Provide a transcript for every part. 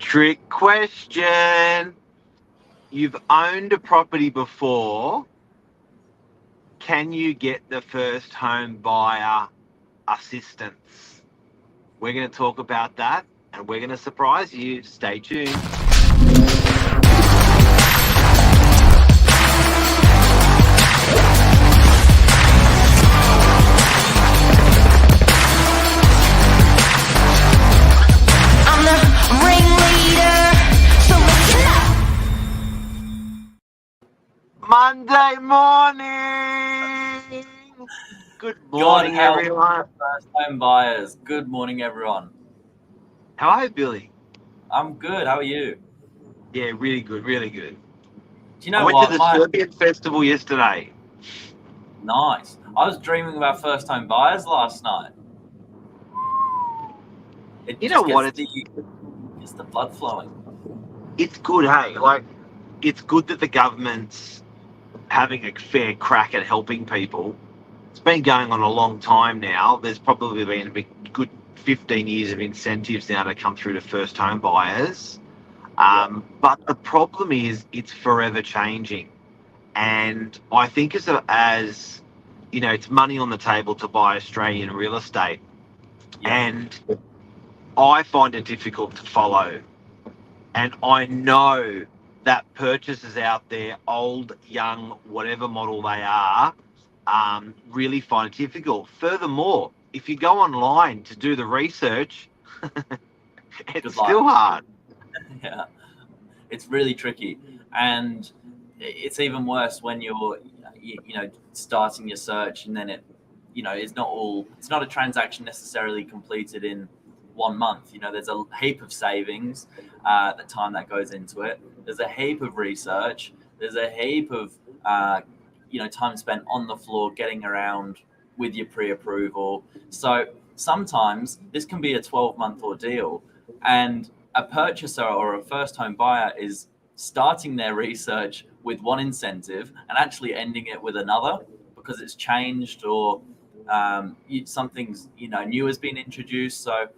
Trick question. You've owned a property before. Can you get the first home buyer assistance? We're going to talk about that and we're going to surprise you. Stay tuned. Monday morning. Good morning, everyone. First home buyers. Good morning, everyone. How are you, Billy? I'm good. How are you? Yeah, really good, really good. Do you know I went to the Serbian festival yesterday. Nice. I was dreaming about first home buyers last night. You know what? It's the blood flowing. It's good, hey? Like, it's good that the government's having a fair crack at helping people. It's been going on a long time now. There's probably been a good 15 years of incentives now to come through to first home buyers. But the problem is it's forever changing. And I think as you know, it's money on the table to buy Australian real estate. Yeah. And I find it difficult to follow. And I know that purchasers out there, old, young, whatever model they are, really find it difficult. Furthermore, if you go online to do the research, it's still hard. Yeah, it's really tricky. And it's even worse when you're, starting your search and then it's not a transaction necessarily completed in 1 month. There's a heap of savings, the time that goes into it. There's a heap of research. There's a heap of, time spent on the floor getting around with your pre-approval. So sometimes this can be a 12-month ordeal, and a purchaser or a first home buyer is starting their research with one incentive and actually ending it with another because it's changed or something's new has been introduced. So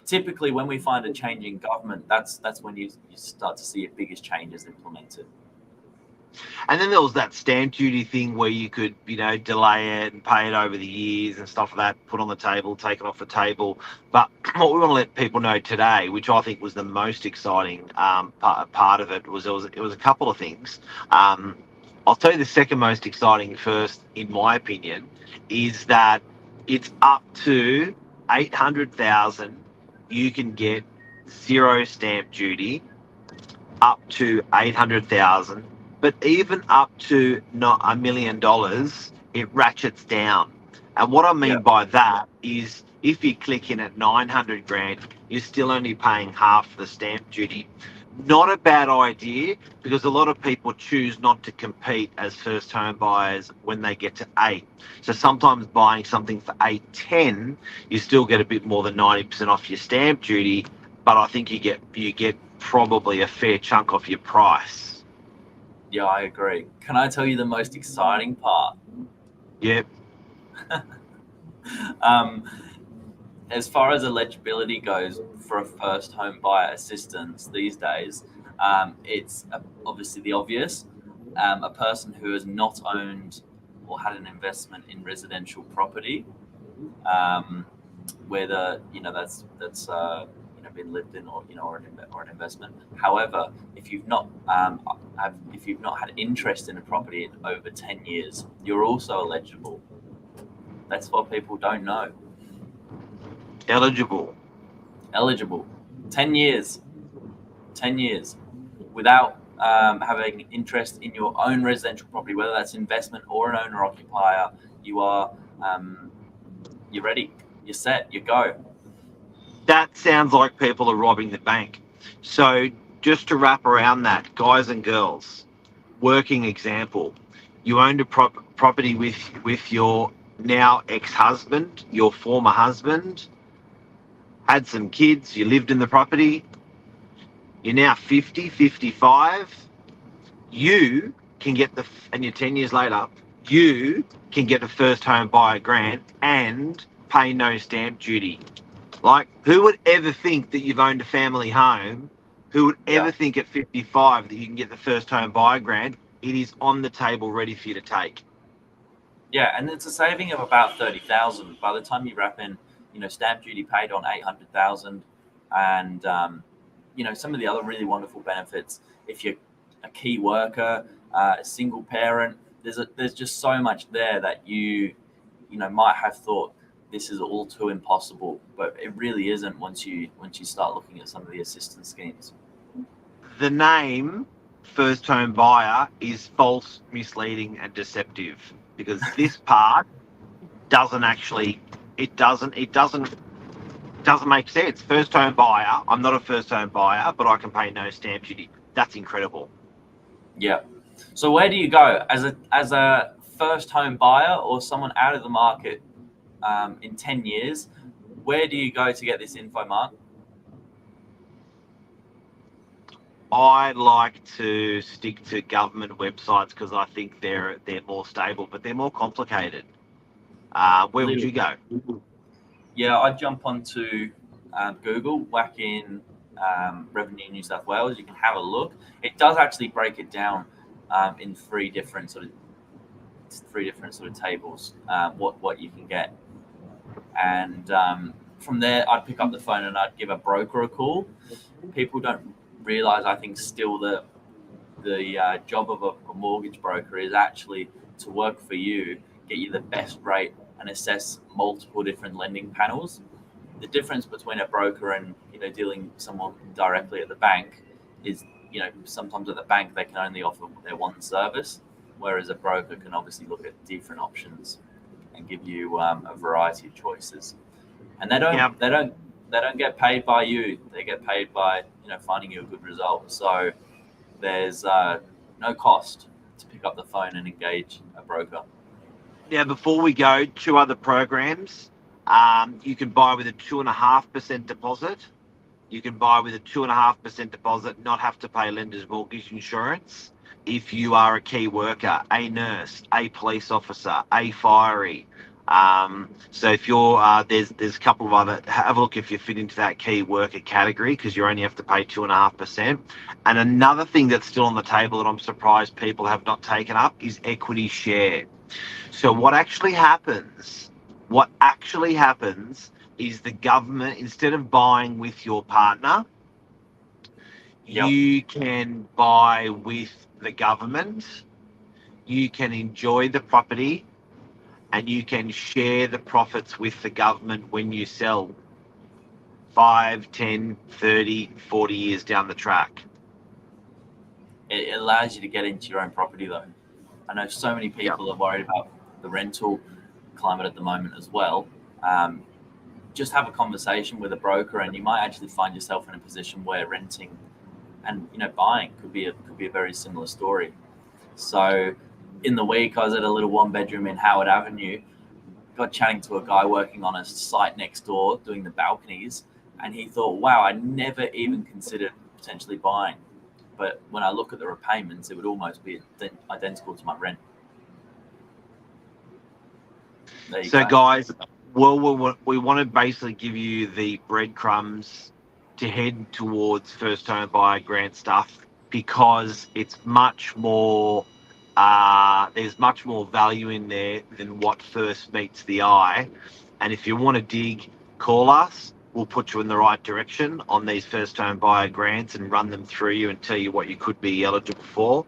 typically when we find a change in government, that's when you start to see your biggest changes implemented. And then there was that stamp duty thing where you could, delay it and pay it over the years and stuff like that, put on the table, take it off the table. But what we want to let people know today, which I think was the most exciting part of it, was it was a couple of things. I'll tell you the second most exciting first, in my opinion, is that it's up to 800,000. You can get zero stamp duty, up to 800,000. But even up to not $1 million, it ratchets down. And what I mean by that is if you click in at 900 grand, you're still only paying half the stamp duty. Not a bad idea, because a lot of people choose not to compete as first home buyers when they get to 8. So sometimes buying something for 810, you still get a bit more than 90% off your stamp duty, but I think you get probably a fair chunk off your price. Yeah, I agree. Can I tell you the most exciting part? Yep. As far as eligibility goes for a first home buyer assistance these days, it's obviously the obvious. A person who has not owned or had an investment in residential property, whether that's been lived in or an investment. However, if you've not had interest in a property in over 10 years, you're also eligible. That's what people don't know. Eligible 10 years without having interest in your own residential property, whether that's investment or an owner occupier. You're ready, you're set, you go. That sounds like people are robbing the bank. So just to wrap around that, guys and girls, working example, you owned a property with your now ex-husband, your former husband, had some kids, you lived in the property, you're now 50, 55, you can get and you're 10 years later, you can get the first home buyer grant and pay no stamp duty. Like, who would ever think that you've owned a family home Who would Yeah. ever think at 55 that you can get the first home buyer grant? It is on the table ready for you to take. Yeah, and it's a saving of about 30,000 by the time you wrap in, stamp duty paid on 800,000, and some of the other really wonderful benefits. If you're a key worker, a single parent, there's just so much there that you might have thought this is all too impossible, but it really isn't once you start looking at some of the assistance schemes. The name first home buyer is false, misleading, and deceptive, because this part doesn't make sense. First home buyer. I'm not a first home buyer, but I can pay no stamp duty. That's incredible. Yeah. So where do you go as a first home buyer or someone out of the market in 10 years? Where do you go to get this info, Mark? I like to stick to government websites because I think they're more stable, but they're more complicated. Where would you go? Yeah, I'd jump onto Google, whack in Revenue New South Wales. You can have a look. It does actually break it down in three different sort of tables. What you can get, and from there, I'd pick up the phone and I'd give a broker a call. People don't realize, I think, still that the job of a mortgage broker is actually to work for you, get you the best rate, and assess multiple different lending panels. The difference between a broker and dealing with someone directly at the bank is sometimes at the bank they can only offer their one service, whereas a broker can obviously look at different options and give you a variety of choices. And they don't get paid by you. They get paid by finding you a good result. So there's no cost to pick up the phone and engage a broker. Now, before we go, 2 other programs. You can buy with a 2.5% deposit. You can buy with a 2.5% deposit, not have to pay lender's mortgage insurance. If you are a key worker, a nurse, a police officer, a firey. So if you're there's a couple of other, have a look if you fit into that key worker category, because you only have to pay 2.5%. And another thing that's still on the table that I'm surprised people have not taken up is equity share. So what actually happens is the government, instead of buying with your partner, you can buy with the government, you can enjoy the property, and you can share the profits with the government when you sell 5, 10, 30, 40 years down the track. It allows you to get into your own property, though. I know so many people are worried about the rental climate at the moment as well. Just have a conversation with a broker, and you might actually find yourself in a position where renting and buying could be a very similar story. So in the week, I was at a little 1-bedroom in Howard Avenue, got chatting to a guy working on a site next door doing the balconies, and he thought, wow, I never even considered potentially buying, but when I look at the repayments, it would almost be identical to my rent. So guys, we want to basically give you the breadcrumbs to head towards first home buyer grant stuff, because it's much more, there's much more value in there than what first meets the eye. And if you want to dig, call us. We'll put you in the right direction on these first home buyer grants and run them through you and tell you what you could be eligible for.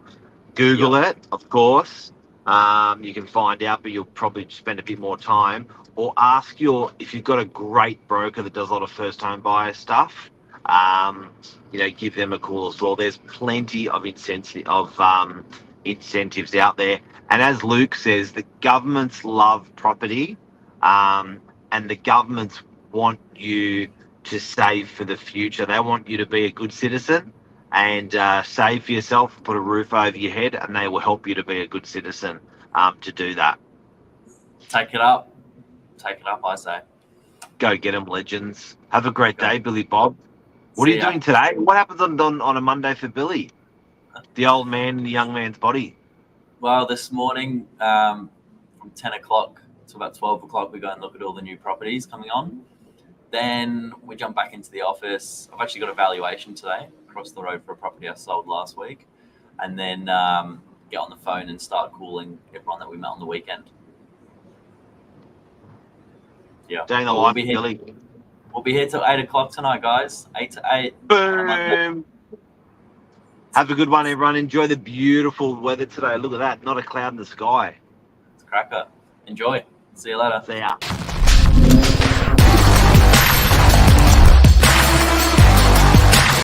Google it, of course. You can find out, but you'll probably spend a bit more time. Or ask if you've got a great broker that does a lot of first home buyer stuff, give them a call as well. There's plenty of incentives out there. And as Luke says, the governments love property, and the governments want you to save for the future. They want you to be a good citizen and save for yourself, put a roof over your head, and they will help you to be a good citizen to do that. Take it up, I say. Go get them, legends. Have a great day, Billy Bob. What are you doing today? What happens on a Monday for Billy? The old man in the young man's body. Well, this morning from 10 o'clock to about 12 o'clock, we go and look at all the new properties coming on. Then we jump back into the office. I've actually got a valuation today across the road for a property I sold last week, and then get on the phone and start calling everyone that we met on the weekend. Yeah, Doing the But live, be here. Billy. We'll be here till 8 o'clock tonight, guys. 8 to 8. Boom. Have a good one, everyone. Enjoy the beautiful weather today. Look at that. Not a cloud in the sky. It's a cracker. Enjoy. See you later. See ya.